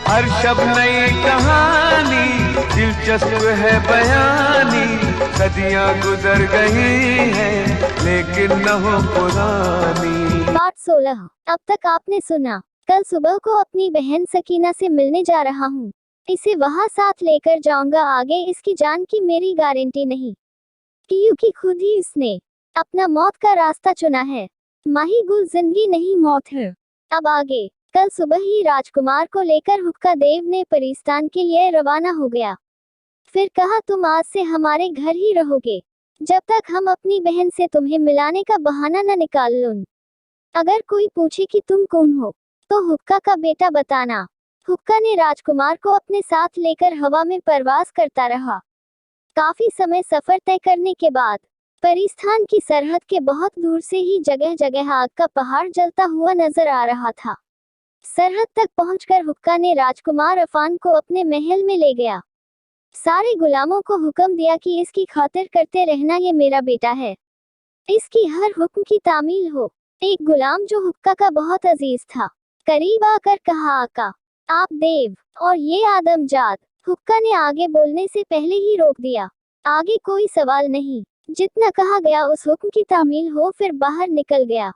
हर शब नई कहानी, दिलचस्प है बयानी। सदियां गुजर गई हैं लेकिन न हो पुरानी। पार्ट 16। अब तक आपने सुना। कल सुबह को अपनी बहन सकीना से मिलने जा रहा हूँ। इसे वहाँ साथ लेकर जाऊंगा। आगे इसकी जान की मेरी गारंटी नहीं, क्योंकि खुद ही इसने अपना मौत का रास्ता चुना है। माही गुल जिंदगी नहीं मौत है। अब आगे। कल सुबह ही राजकुमार को लेकर हुक्का देव ने परिस्तान के लिए रवाना हो गया। फिर कहा तुम आज से हमारे घर ही रहोगे, जब तक हम अपनी बहन से तुम्हें मिलाने का बहाना न निकाल लूं। अगर कोई पूछे कि तुम कौन हो, तो हुक्का का बेटा बताना। हुक्का ने राजकुमार को अपने साथ लेकर हवा में परवास करता रहा। काफी समय सफर तय करने के बाद परिस्थान की सरहद के बहुत दूर से ही जगह जगह आग का पहाड़ जलता हुआ नजर आ रहा था। सरहद तक पहुंचकर हुक्का ने राजकुमार अफान को अपने महल में ले गया। सारे गुलामों को हुक्म दिया कि इसकी खातिर करते रहना, ये मेरा बेटा है, इसकी हर हुक्म की तामील हो। एक गुलाम जो हुक्का का बहुत अजीज था, करीब आकर कहा आका, आप देव और ये आदमजाद। हुक्का ने आगे बोलने से पहले ही रोक दिया। आगे कोई सवाल नहीं, जितना कहा गया उस हुक्म की तामील हो। फिर बाहर निकल गया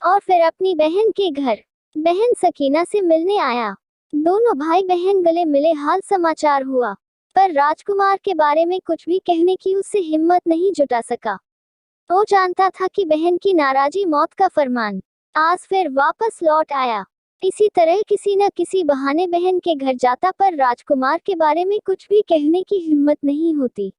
और फिर अपनी बहन के घर बहन सकीना से मिलने आया। दोनों भाई बहन गले मिले, हाल समाचार हुआ, पर राजकुमार के बारे में कुछ भी कहने की उससे हिम्मत नहीं जुटा सका। वो जानता था कि बहन की नाराजी मौत का फरमान। आज फिर वापस लौट आया। इसी तरह किसी न किसी बहाने बहन के घर जाता, पर राजकुमार के बारे में कुछ भी कहने की हिम्मत नहीं होती।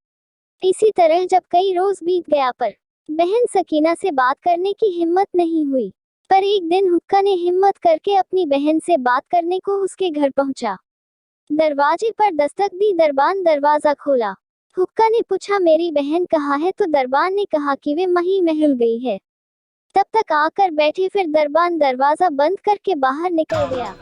इसी तरह जब कई रोज बीत गया, पर बहन सकीना से बात करने की हिम्मत नहीं हुई। पर एक दिन हुक्का ने हिम्मत करके अपनी बहन से बात करने को उसके घर पहुंचा। दरवाजे पर दस्तक दी। दरबान दरवाजा खोला। हुक्का ने पूछा मेरी बहन कहाँ है, तो दरबान ने कहा कि वे मही महल गई है। तब तक आकर बैठे। फिर दरबान दरवाजा बंद करके बाहर निकल गया।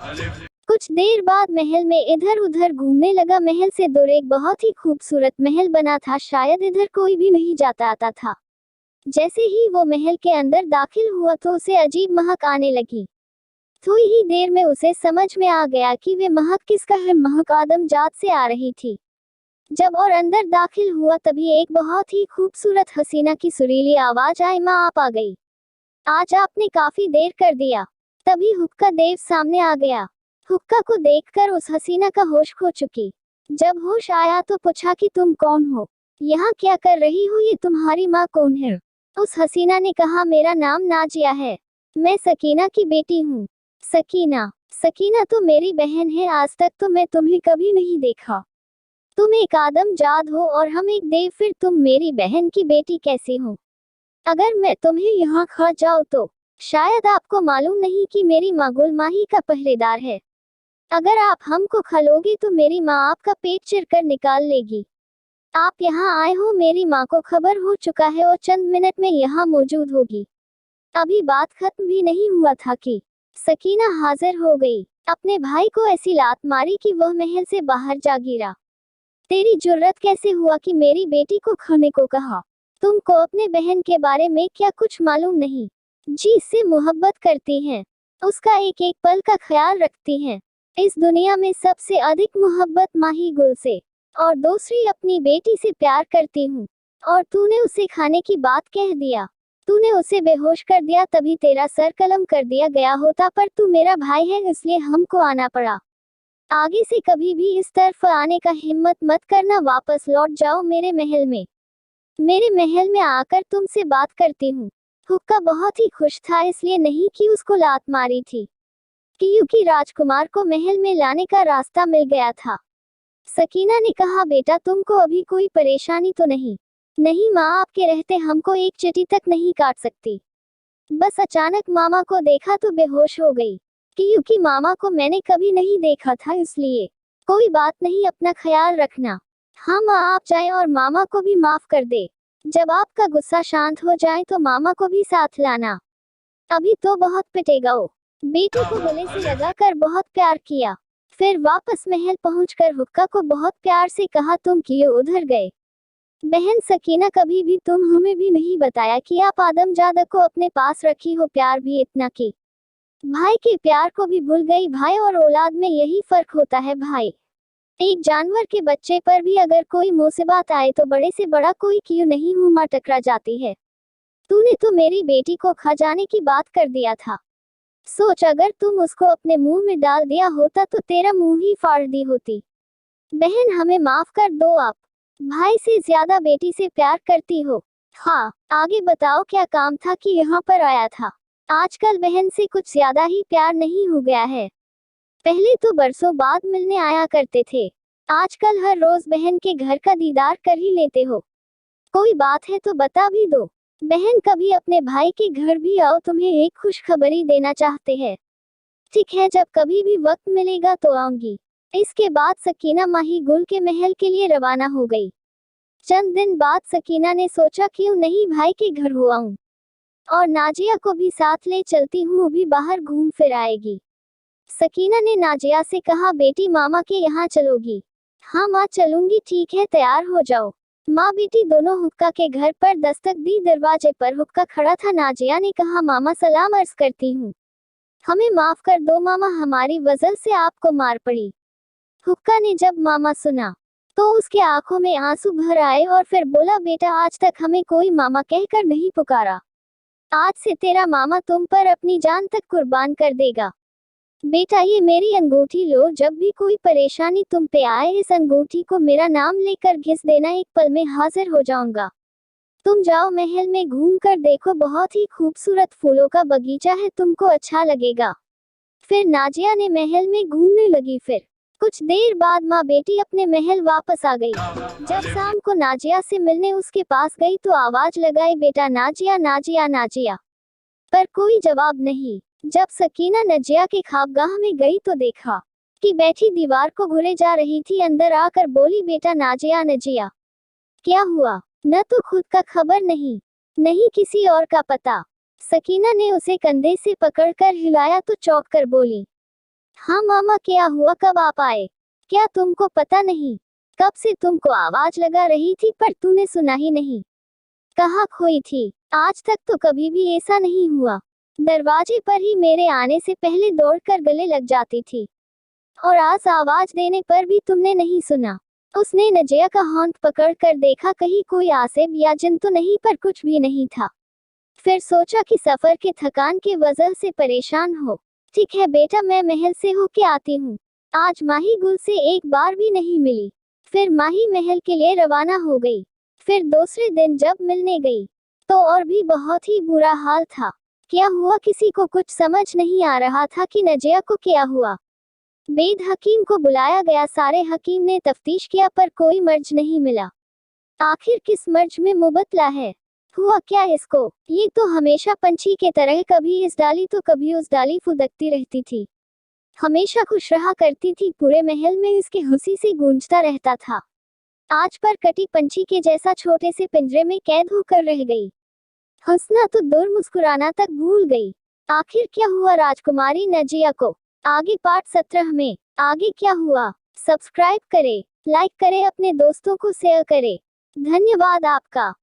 कुछ देर बाद महल में इधर उधर घूमने लगा। महल से दूर एक बहुत ही खूबसूरत महल बना था, शायद इधर कोई भी नहीं जाता आता था। जैसे ही वो महल के अंदर दाखिल हुआ तो उसे अजीब महक आने लगी। थोड़ी ही देर में उसे समझ में आ गया कि वे महक किसका है। महक आदमजात से आ रही थी। जब और अंदर दाखिल हुआ तभी एक बहुत ही खूबसूरत हसीना की सुरीली आवाज आई, माँ आप आ गई, आज आपने काफी देर कर दिया। तभी हुक्का देव सामने आ गया। हुक्का को देखकर उस हसीना का होश खो चुकी। जब होश आया तो पूछा कि तुम कौन हो, यहाँ क्या कर रही हो, ये तुम्हारी माँ कौन है? उस हसीना ने कहा मेरा नाम नाजिया है, मैं सकीना की बेटी हूँ। सकीना? सकीना तो मेरी बहन है, आज तक तो मैं तुम्हें कभी नहीं देखा। तुम एक आदमजाद हो और हम एक देव, फिर तुम मेरी बहन की बेटी कैसे हो? अगर मैं तुम्हें यहाँ खा जाऊँ तो शायद आपको मालूम नहीं कि मेरी माँ गुलमाही का पहरेदार है। अगर आप हमको खा लोगे तो मेरी माँ आपका पेट चिरकर निकाल लेगी। आप यहाँ आए हो, मेरी माँ को खबर हो चुका है और चंद मिनट में यहाँ मौजूद होगी। अभी बात खत्म भी नहीं हुआ था कि सकीना हाजिर हो गई। अपने भाई को ऐसी लात मारी कि वह महल से बाहर जा गिरा। तेरी जुर्रत कैसे हुआ कि मेरी बेटी को खाने को कहा? तुमको अपने बहन के बारे में क्या कुछ मालूम नहीं? जिससे मोहब्बत करती हैं, उसका एक एक पल का ख्याल रखती हैं। इस दुनिया में सबसे अधिक मोहब्बत माही गुल से और दूसरी अपनी बेटी से प्यार करती हूँ। और तूने उसे खाने की बात कह दिया, तूने उसे बेहोश कर दिया, तभी तेरा सर कलम कर दिया गया होता, पर तू मेरा भाई है इसलिए हमको आना पड़ा। आगे से कभी भी इस तरफ आने का हिम्मत मत करना। वापस लौट जाओ मेरे महल में। मेरे महल में आकर तुमसे बात करती हूँ। हुक्का बहुत ही खुश था, इसलिए नहीं कि उसको लात मारी थी, क्योंकि राजकुमार को महल में लाने का रास्ता मिल गया था। सकीना ने कहा बेटा तुमको अभी कोई परेशानी तो नहीं? नहीं माँ, आपके रहते हमको एक चींटी तक नहीं काट सकती। बस अचानक मामा को देखा तो बेहोश हो गई, क्योंकि मामा को मैंने कभी नहीं देखा था, इसलिए। कोई बात नहीं, अपना ख्याल रखना। हाँ माँ, आप जाएं और मामा को भी माफ कर दे। जब आपका गुस्सा शांत हो जाए तो मामा को भी साथ लाना। अभी तो बहुत पिटेगा वो। बेटी को गले से लगाकर बहुत प्यार किया। फिर वापस महल पहुंचकर हुक्का को बहुत प्यार से कहा तुम क्यों उधर गए? बहन सकीना, कभी भी तुम हमें भी नहीं बताया कि आप आदमजादा को अपने पास रखी हो, प्यार भी इतना की। भाई के प्यार को भी भूल गई। भाई और औलाद में यही फर्क होता है भाई। एक जानवर के बच्चे पर भी अगर कोई मुसीबत आए तो बड़े से बड़ा कोई क्यों नहीं हुँ मां टकरा जाती है। तूने तो मेरी बेटी को खा जाने की बात कर दिया था। सोच अगर तुम उसको अपने मुंह में डाल दिया होता तो तेरा मुंह ही फाड़ दी होती। बहन हमें माफ कर दो, आप भाई से ज्यादा बेटी से प्यार करती हो। हाँ, आगे बताओ क्या काम था कि यहाँ पर आया था। आजकल बहन से कुछ ज्यादा ही प्यार नहीं हो गया है। पहले तो बरसों बाद मिलने आया करते थे, आजकल हर रोज बहन के घर का दीदार कर ही लेते हो। कोई बात है तो बता भी दो। बहन कभी अपने भाई के घर भी आओ, तुम्हें एक खुशखबरी देना चाहते हैं। ठीक है, जब कभी भी वक्त मिलेगा तो आऊंगी। इसके बाद सकीना माही गुल के महल के लिए रवाना हो गई। चंद दिन बाद सकीना ने सोचा क्यों नहीं भाई के घर हो आऊं और नाजिया को भी साथ ले चलती हूँ, वो भी बाहर घूम फिर आएगी। सकीना ने नाजिया से कहा बेटी मामा के यहाँ चलोगी। हाँ माँ चलूंगी। ठीक है, तैयार हो जाओ। माँ बेटी दोनों हुक्का के घर पर दस्तक दी। दरवाजे पर हुक्का खड़ा था। नाजिया ने कहा मामा सलाम अर्ज करती हूँ, हमें माफ कर दो मामा, हमारी वजह से आपको मार पड़ी। हुक्का ने जब मामा सुना तो उसके आंखों में आंसू भर आए और फिर बोला बेटा आज तक हमें कोई मामा कहकर नहीं पुकारा, आज से तेरा मामा तुम पर अपनी जान तक कुर्बान कर देगा। बेटा ये मेरी अंगूठी लो, जब भी कोई परेशानी तुम पे आए इस अंगूठी को मेरा नाम लेकर घिस देना, एक पल में हाजिर हो जाऊंगा। तुम जाओ महल में घूम कर देखो, बहुत ही खूबसूरत फूलों का बगीचा है, तुमको अच्छा लगेगा। फिर नाजिया ने महल में घूमने लगी। फिर कुछ देर बाद माँ बेटी अपने महल वापस आ गई। जब शाम को नाजिया से मिलने उसके पास गई तो आवाज लगाई बेटा नाजिया नाजिया नाजिया, पर कोई जवाब नहीं। जब सकीना नाजिया के ख्वाबगाह में गई तो देखा कि बैठी दीवार को घुरे जा रही थी। अंदर आकर बोली बेटा नाजिया नाजिया क्या हुआ? न तो खुद का खबर नहीं, नहीं किसी और का पता। सकीना ने उसे कंधे से पकड़कर हिलाया तो चौंक कर बोली हाँ मामा क्या हुआ, कब आप आए? क्या तुमको पता नहीं? कब से तुमको आवाज लगा रही थी पर तूने सुना ही नहीं। कहाँ खोई थी? आज तक तो कभी भी ऐसा नहीं हुआ। दरवाजे पर ही मेरे आने से पहले दौड़कर गले लग जाती थी और आज आवाज देने पर भी तुमने नहीं सुना। उसने नजिया का हाथ पकड़कर देखा कहीं कोई आसेब या जिन तो नहीं, पर कुछ भी नहीं था। फिर सोचा कि सफर के थकान की वजह से परेशान हो। ठीक है बेटा, मैं महल से होके आती हूँ। आज माही गुल से एक बार भी नहीं मिली। फिर माही महल के लिए रवाना हो गई। फिर दूसरे दिन जब मिलने गई तो और भी बहुत ही बुरा हाल था। क्या हुआ किसी को कुछ समझ नहीं आ रहा था कि नजिया को क्या हुआ। वेद हकीम को बुलाया गया। सारे हकीम ने तफ्तीश किया पर कोई मर्ज नहीं मिला। आखिर किस मर्ज में मुबतला है? हुआ क्या इसको? ये तो हमेशा पंछी के तरह कभी इस डाली तो कभी उस डाली फुदकती रहती थी, हमेशा खुश रहा करती थी। पूरे महल में इसके हंसी से गूंजता रहता था। आज पर कटी पंछी के जैसा छोटे से पिंजरे में कैद होकर रह गई। हंसना तो दूर, मुस्कुराना तक भूल गई। आखिर क्या हुआ राजकुमारी नजिया को? आगे पार्ट 17 में आगे क्या हुआ? सब्सक्राइब करें, लाइक करें, अपने दोस्तों को शेयर करें। धन्यवाद आपका।